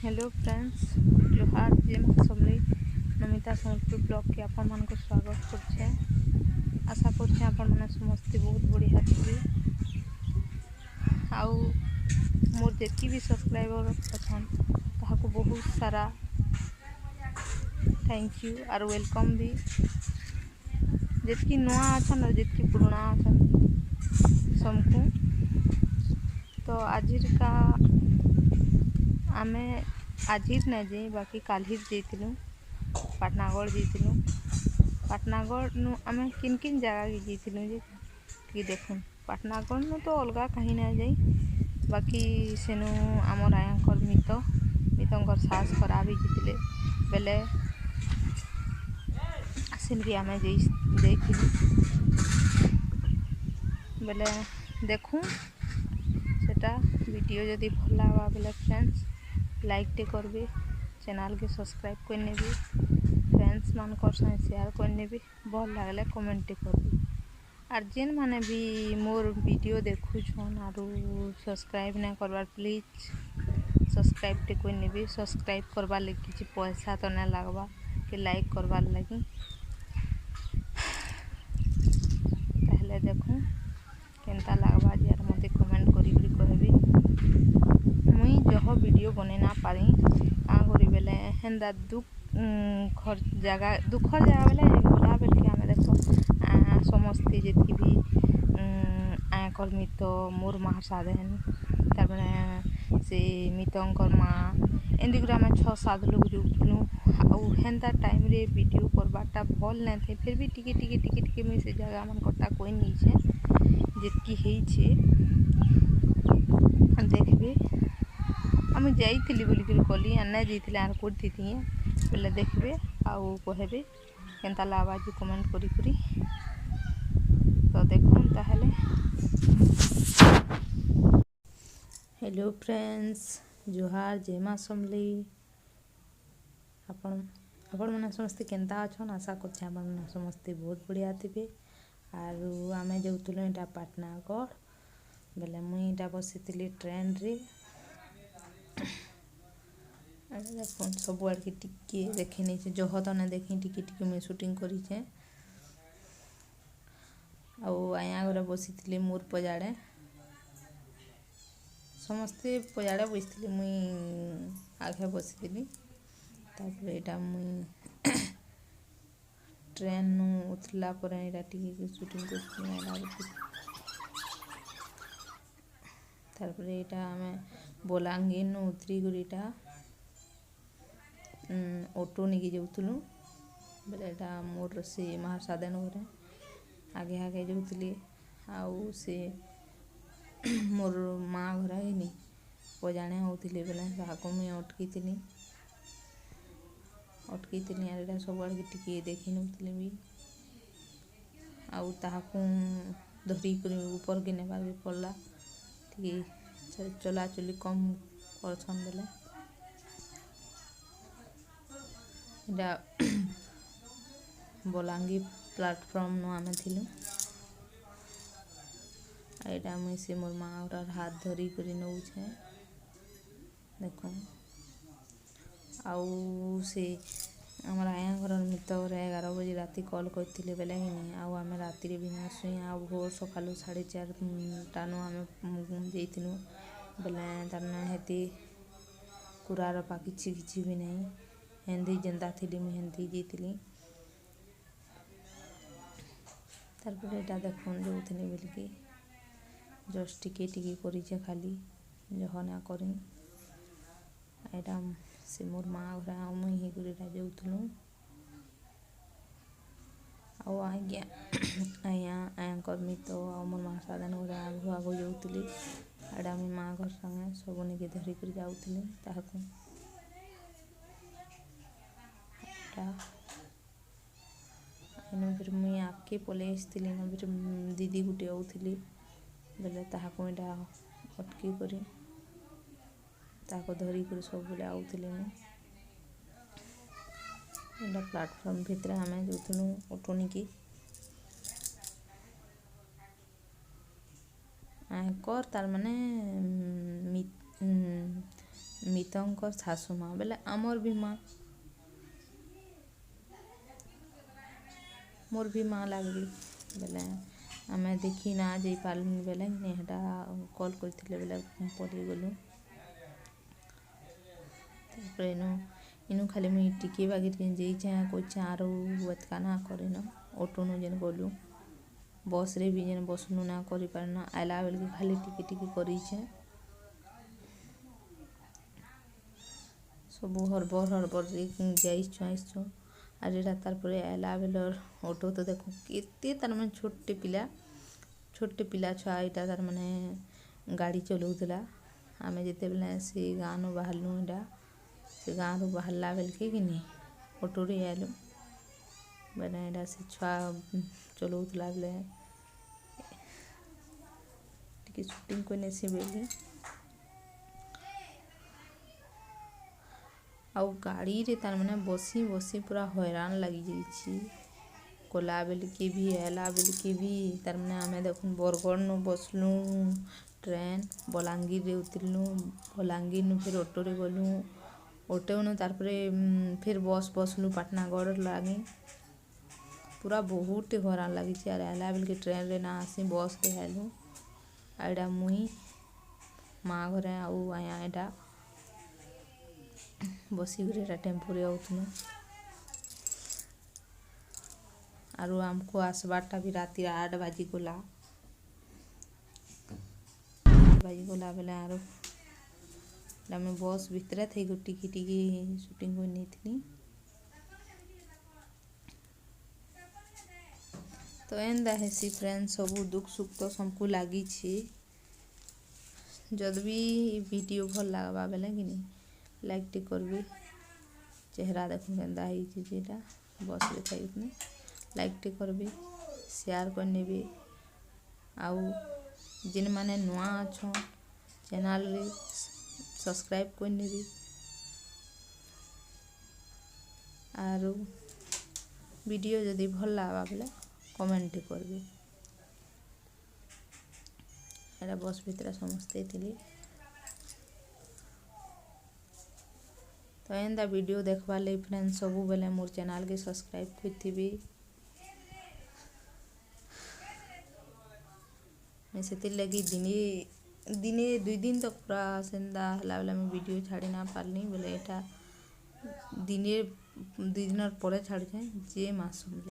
Hello friends जोहार जे सबले Namita Sambalpur blog के आपण मान को स्वागत करछे। आशा करछे आपण माने समस्ते बहुत बढ़िया थे। आउ मोर जेती भी सब्सक्राइबर अछन ताहाको बहुत सारा थैंक यू और वेलकम भी। जेतकी नुआ अछन और जेतकी पुराना अछन सबको तो आजिर का आमे आजिर नहीं जाई बाकी काल्हिर जाइलु पाटनागढ़ जाइलु। पाटनागढ़ नु आमे किन किन जगह के जाइलु जे कि देखुन पाटनागढ़ नु तो अलगा कहीं नहीं जाई बाकी सेनु आमर आयांकर मितंकर सास खराब ही जितले बेले सेन भी आमे जाइलु बेले देखूं सेटा वीडियो जदि भल लगा बेले फ्रेंड्स लाइक टे करबे चैनल के सब्सक्राइब करने भी फ्रेंड्स मान कर शेयर करने भी भल लगले कमेंट टे करबे और जेन माने भी मोर वीडियो देखु छन आरु सब्सक्राइब ना करबार प्लीज सब्सक्राइब टे करने भी सब्सक्राइब करबार लगी किछि पैसा तो ना लागबा कि लाइक करबार लगी पहले देखूं केनता लागबा यार मते कमेंट करी कहबी मुई जह वीडियो बने ना पारी का करी बेले हेंदा दुख जगह बेले गला बेल के आमे देखो समस्ते जेती भी आकर मित मोर माँ साधेन तार से मितंकर माँ एंदी गुरा में 6-7 लोग जुटलु आउ हेंदा टाइम रे वीडियो करबाटा भल नै थे फिर भी टिके मुई से जगह मन कटा कोई नहीं छे जेतकी हेई छे देखबे आम जाइली बोलिक गली आना जाइए आर कोठी थी बोले देखबे आउ कहबे केनता लागबा जी कमेंट करी तो देखूं ताहले। हेलो फ्रेंड्स जोहार जेमा समली आपण मैंने समस्ते केनता अच्छन आशा करछे आपण मैंने समस्ते बहुत बढ़िया थे। आरु आमे जाउतलु एटा पाटनागढ़ बेले मुई एटा बसितली ट्रेन रे देखुन सब आड़ के टिके देखी नहीं जह तो ना देखी टिके मुई शूटिंग करी आया घरे बसी मोर पजाड़े समस्ते पजाड़े बसती मुई आगे बसी तापर एटा मुई ट्रेन नु उतरला पर एटा टिके शूटिंग करती तापर एटा आमे बलांगीर नु उतरी गुरीटा ऑटो निकी जाउतलु बेले एटा मोर से महासाधन घरे आगे जाउतली आउ से मोर माँ घर आईनी पजाणे होउतली बेले ताहाको मुई अटकी आर एटा सब आड़ टिके देखी नउतली भी आउ ताहाको धरी कर ऊपर के नेबार भी पड़ला टिके चलाचली कम करछन बेले एटा बलांगीर प्लेटफॉर्म नु आमे थिलु एटा मुई से मोर माँ और हाथ धरी करी नउछे देखो आउ से आमर आया घर मित 11 बजे राति कॉल करथिले बेले हिनी आउ आमे राति रे बिना सुई आउ भोर सकालु 4:30 टानु आमे जेइथिनु बेले तारना हेती कुरार पा किछि भी नहीं हेंदी जेंदा थिली मुई हेंदी जेइथिली तारपर एटा देखुन जोउथिनी बोलिकी जस्ट टिके करिछे खाली जहना करी एटा से मोर माँ घर आ मुई ही गुरीटा जाउथलु आउ आया कर्मी तो मोर माँ साधन घर आगु जाउतली एटा मुई माँ घर संगे सबनी के धरी कर जाउथली ताहाको एटा फिर मुई आके पले आसली फिर दीदी गुटे आउथली बेले ताहाको एटा अटकी करी ताको धरी कर सब बेले आउथली एटा प्लेटफॉर्म भितर आमे जाउथलु ऑटो निकी आकर तार माने मितंकर शाशु माँ बेले आमर भी माँ मोर भी माँ लगली बेले आम देखी ना जा पार्लुनि बेले हेटा कल करते बेले पड़ी गलु इनु खाली मुई टिके बागी जाइछे कोचे आरो एतका ना करेन ऑटोनु जेन गलु बस रे भी जेन बसनु ना करि पारन आइला बेल के खाली टिके टिके करिछे सबू हरबर जाइछु आइछु आर एटा तार परे आइला बेलर ऑटो तो देखो केते तार माने छोटे पिला छुआ एटा तार माने गाड़ी चलाउतला आमे जेते बेले से गाँव बाहरलु एटा से गाँव बाहरला बेल के किनी ऑटो रे आइलु बेले एटा से छुआ चलाउतला बेले टिके शूटिंग कोने से बेली आउ गाड़ी रे तार माने बसी बसी पूरा हैरान लगी जाइछि कोला बेल के भी आइला बेल के भी तार माने आमे देखुन बरगढ़ नु बसलु ट्रेन बलांगीर रे उतरलु बलांगीर नु फिर ऑटो रे गलु ऑटो नु तार परे फिर बस बसलु पाटनागढ़ लागे पूरा बहुत हैरान लगी आर आइला बेल के ट्रेन रे ना आसी बस रे आइलु आइडा मुई माँ घरे आउ आया एटा बसी गरे टेम्पो रे आउथनु आरो हमको आसबारटा भी राति 8 बाजी गला बेले आरो मैं बस भितर थी टिकी टिकी शूटिंग को नहीं थी तो एंदा हेसी फ्रेंड्स सबू दुख सुख तो सबको लगी जद भी वीडियो भल लगवा बेले कि नहीं लाइक टी करबी चेहरा देखो केंदा होता बस रे थी लाइक टी करबी शेयर करने भी आउ जिन माने नुआ अच्छा चैनल रे सब्सक्राइब करने भी आर वीडियो जदि भल लगवा बेले कमेंट करबी एरा बस भितर समस्ते थी तो एंदा वीडियो देखवा ले फ्रेंड्स सबू बेले मोर चैनल के सब्सक्राइब करथिबी मैं से लगी दिने 2 दिन तक पूरा सेंदा हला बेले मैं वीडियो छाड़ी ना पारनी बोले एटा दिने 2 दिन पर छाड़ी जे मास